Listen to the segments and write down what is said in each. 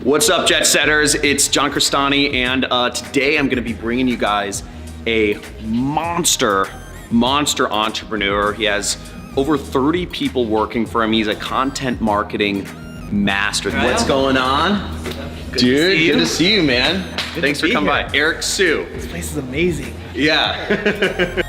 What's up, Jet Setters? It's John Cristani, and today I'm gonna be bringing you guys a monster entrepreneur. He has over 30 people working for him. He's a content marketing master. What's going on? Dude, good to see you, man. Thanks for coming by. Eric Sue. This place is amazing. Yeah.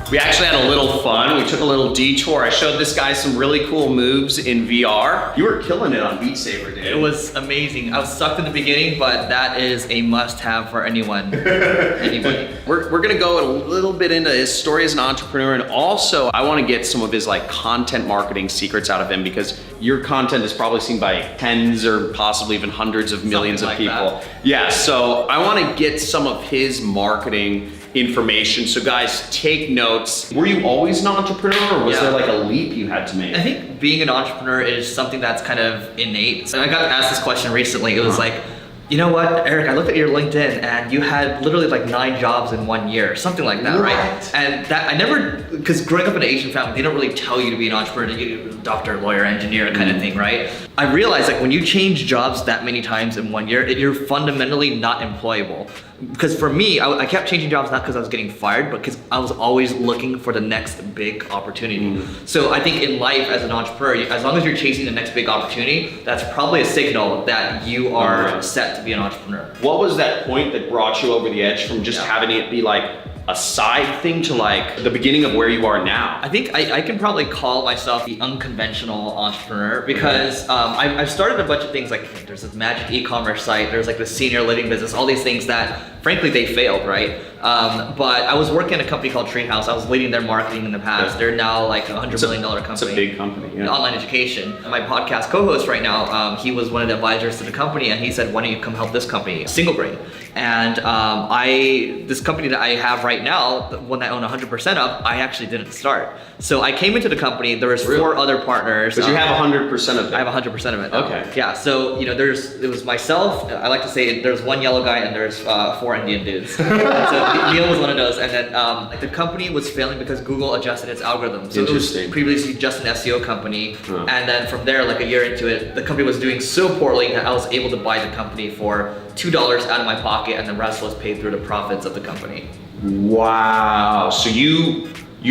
We actually had a little fun. We took a little detour. I showed this guy some really cool moves in VR. You were killing it on Beat Saber, dude. It was amazing. I was sucked in the beginning, but that is a must-have for anyone, anybody. We're gonna go a little bit into his story as an entrepreneur, and also I wanna get some of his like content marketing secrets out of him, because your content is probably seen by tens or possibly even hundreds of millions of people. Yeah, so I wanna get some of his marketing information. So guys, take notes. Were you always an entrepreneur, or was there like a leap you had to make? I think being an entrepreneur is something that's kind of innate. And I got asked this question recently. It was like, you know what, Eric, I looked at your LinkedIn and you had literally like 9 jobs in 1 year, something like that, right? And that I never, because growing up in an Asian family, they don't really tell you to be an entrepreneur, you're a doctor, lawyer, engineer kind of thing, right? I realized like when you change jobs that many times in 1 year, you're fundamentally not employable. Because for me, I kept changing jobs not because I was getting fired, but because I was always looking for the next big opportunity. So I think in life as an entrepreneur, as long as you're chasing the next big opportunity, that's probably a signal that you are set to be an entrepreneur. What was that point that brought you over the edge from just having it be like a side thing to like the beginning of where you are now? I think I can probably call myself the unconventional entrepreneur, because I've started a bunch of things, like there's this magic e-commerce site, there's like the senior living business, all these things that frankly they failed, right? But I was working at a company called Treehouse. I was leading their marketing in the past. They're now like $100 million company. It's a big company, yeah. Online education. My podcast co-host right now, he was one of the advisors to the company, and he said, why don't you come help this company, Single Brain? And this company that I have right now, the one that I own 100% of, I actually didn't start. So I came into the company, there was 4 other partners. But you have 100% of it? I have 100% of it. Okay. Yeah, so it was myself, I like to say there's 1 yellow guy and there's 4 Indian dudes. So Neil was one of those, and then the company was failing because Google adjusted its algorithm. So it was previously just an SEO company, and then from there, like a year into it, the company was doing so poorly that I was able to buy the company for $2 out of my pocket, and the rest was paid through the profits of the company. Wow, so you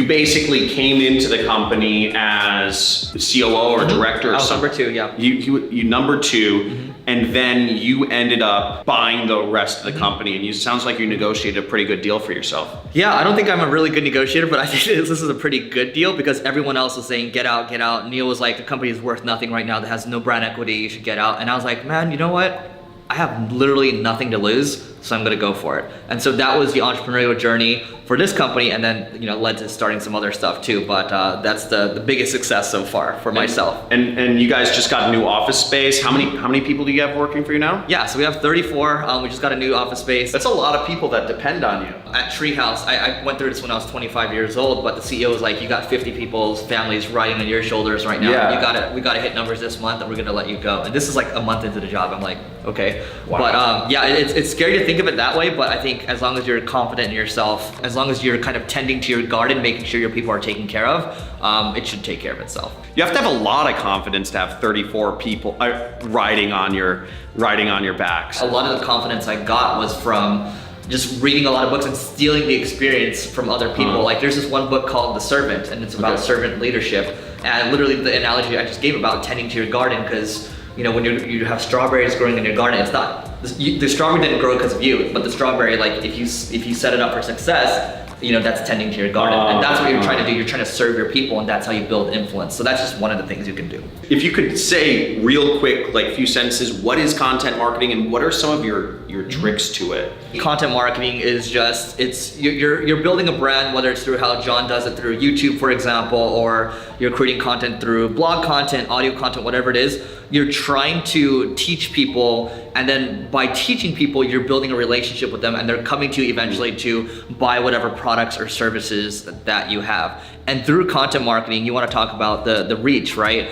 basically came into the company as COO or director or something. Number 2, yeah. You number 2, and then you ended up buying the rest of the company, and it sounds like you negotiated a pretty good deal for yourself. Yeah, I don't think I'm a really good negotiator, but I think this is a pretty good deal, because everyone else was saying, get out, get out. Neil was like, the company is worth nothing right now, that has no brand equity, you should get out. And I was like, man, you know what? I have literally nothing to lose, so I'm gonna go for it. And so that was the entrepreneurial journey for this company, and then led to starting some other stuff too. But that's the biggest success so far for myself. And you guys just got a new office space. How many people do you have working for you now? Yeah, so we have 34. We just got a new office space. That's a lot of people that depend on you. At Treehouse, I went through this when I was 25 years old, but the CEO was like, you got 50 people's families riding on your shoulders right now. Yeah. We gotta hit numbers this month, and we're gonna let you go. And this is like a month into the job. I'm like, okay. Wow. But yeah, it's scary to think of it that way, but I think as long as you're confident in yourself, as long as you're kind of tending to your garden, making sure your people are taken care of, it should take care of itself. You have to have a lot of confidence to have 34 people riding on your backs. A lot of the confidence I got was from just reading a lot of books and stealing the experience from other people. Like there's this one book called The Servant, and it's about servant leadership. And literally the analogy I just gave about tending to your garden, because when you have strawberries growing in your garden, it's not, the strawberry didn't grow because of you, but the strawberry, like if you set it up for success, that's tending to your garden. And that's what you're trying to do. You're trying to serve your people, and that's how you build influence. So that's just one of the things you can do. If you could say real quick, like few sentences, what is content marketing and what are some of your tricks to it? Content marketing is just, you're building a brand, whether it's through how John does it through YouTube, for example, or you're creating content through blog content, audio content, whatever it is. You're trying to teach people, and then by teaching people, you're building a relationship with them, and they're coming to you eventually to buy whatever products or services that you have. And through content marketing, you want to talk about the reach, right?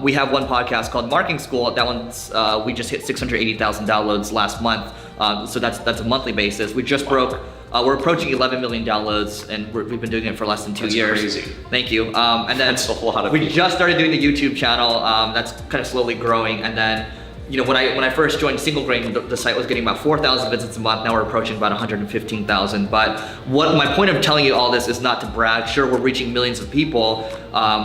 We have one podcast called Marketing School. That one's we just hit 680,000 downloads last month. So that's a monthly basis. We just broke We're approaching 11 million downloads, and we've been doing it for less than 2 years. Crazy. Thank you. And then That's a lot of we people. just started doing the YouTube channel. That's kind of slowly growing, and then when I first joined Single Grain, the site was getting about 4,000 visits a month. Now we're approaching about 115,000. But what my point of telling you all this is not to brag. Sure, we're reaching millions of people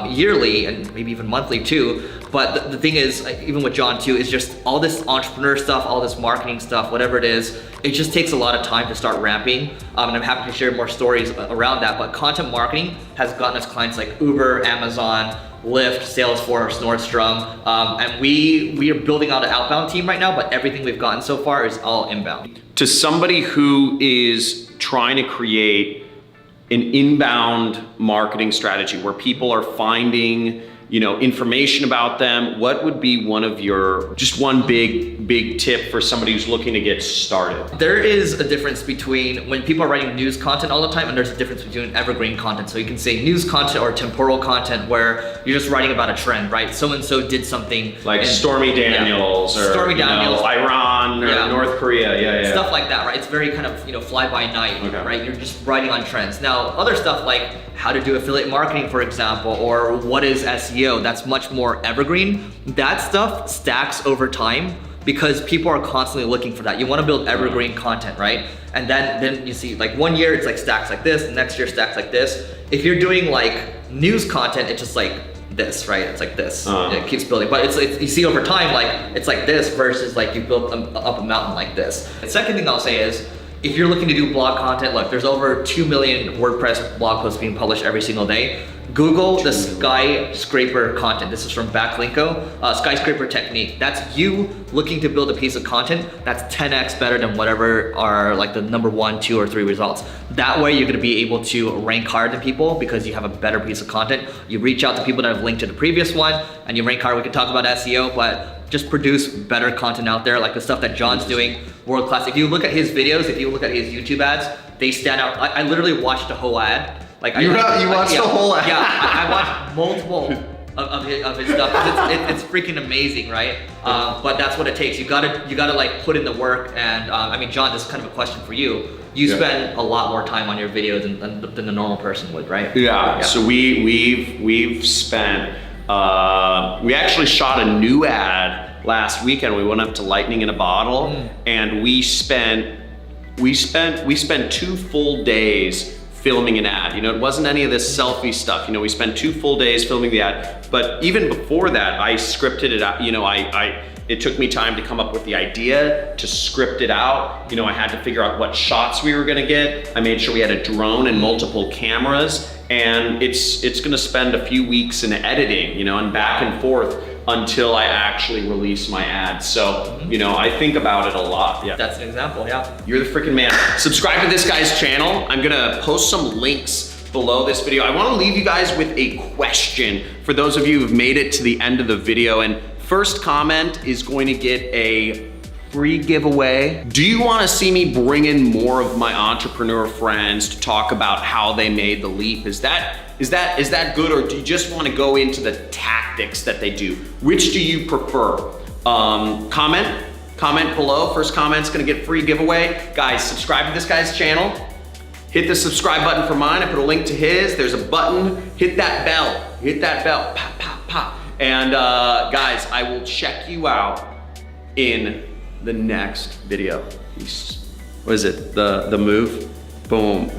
yearly and maybe even monthly too. But the thing is, even with John too, is just all this entrepreneur stuff, all this marketing stuff, whatever it is, it just takes a lot of time to start ramping. And I'm happy to share more stories around that. But content marketing has gotten us clients like Uber, Amazon, Lyft, Salesforce, Nordstrom, and we are building out an outbound team right now, but everything we've gotten so far is all inbound. To somebody who is trying to create an inbound marketing strategy where people are finding information about them, what would be one big tip for somebody who's looking to get started? There is a difference between when people are writing news content all the time, and there's a difference between evergreen content. So you can say news content or temporal content where you're just writing about a trend, right? So-and-so did something. Like Stormy Daniels or Iran or North Korea, Stuff like that, right? It's very kind of, fly by night, right? You're just writing on trends. Now, other stuff like how to do affiliate marketing, for example, or what is SEO, that's much more evergreen. That stuff stacks over time because people are constantly looking for that. You want to build evergreen content, right? And then you see like 1 year it's like stacks like this, the next year stacks like this. If you're doing like news content, it's just like this, right? It's like this. It keeps building, but it's you see over time, like it's like this versus like you built up a mountain like this. The second thing I'll say is, if you're looking to do blog content, look, there's over 2 million WordPress blog posts being published every single day. Google the skyscraper content. This is from Backlinko, skyscraper technique. That's you looking to build a piece of content that's 10x better than whatever are like the number 1, 2, or 3 results. That way you're gonna be able to rank higher than people because you have a better piece of content. You reach out to people that have linked to the previous one and you rank higher. We can talk about SEO, but just produce better content out there, like the stuff that John's doing, world class. If you look at his videos, if you look at his YouTube ads, they stand out. I literally watched the whole ad. You watched the whole ad? Yeah, I watched multiple of his stuff. It's freaking amazing, right? But that's what it takes. You gotta like put in the work. And I mean, John, this is kind of a question for you. You spend a lot more time on your videos than the normal person would, right? Yeah. So we've spent. We actually shot a new ad last weekend. We went up to Lightning in a Bottle, and we spent 2 full days filming an ad. It wasn't any of this selfie stuff. We spent 2 full days filming the ad. But even before that, I scripted it out. It took me time to come up with the idea, to script it out. I had to figure out what shots we were gonna get. I made sure we had a drone and multiple cameras. And it's gonna spend a few weeks in editing, and back and forth until I actually release my ad. So, I think about it a lot. Yeah. That's an example, yeah. You're the freaking man. Subscribe to this guy's channel. I'm gonna post some links below this video. I wanna leave you guys with a question for those of you who've made it to the end of the video. And first comment is going to get a free giveaway. Do you want to see me bring in more of my entrepreneur friends to talk about how they made the leap? Is that good, or do you just want to go into the tactics that they do? Which do you prefer? Comment below. First comment's gonna get free giveaway. Guys, subscribe to this guy's channel. Hit the subscribe button for mine. I put a link to his. There's a button. Hit that bell. Hit that bell. Pop, pop, pop. And guys, I will check you out in the next video. Peace. What is it? The move? Boom.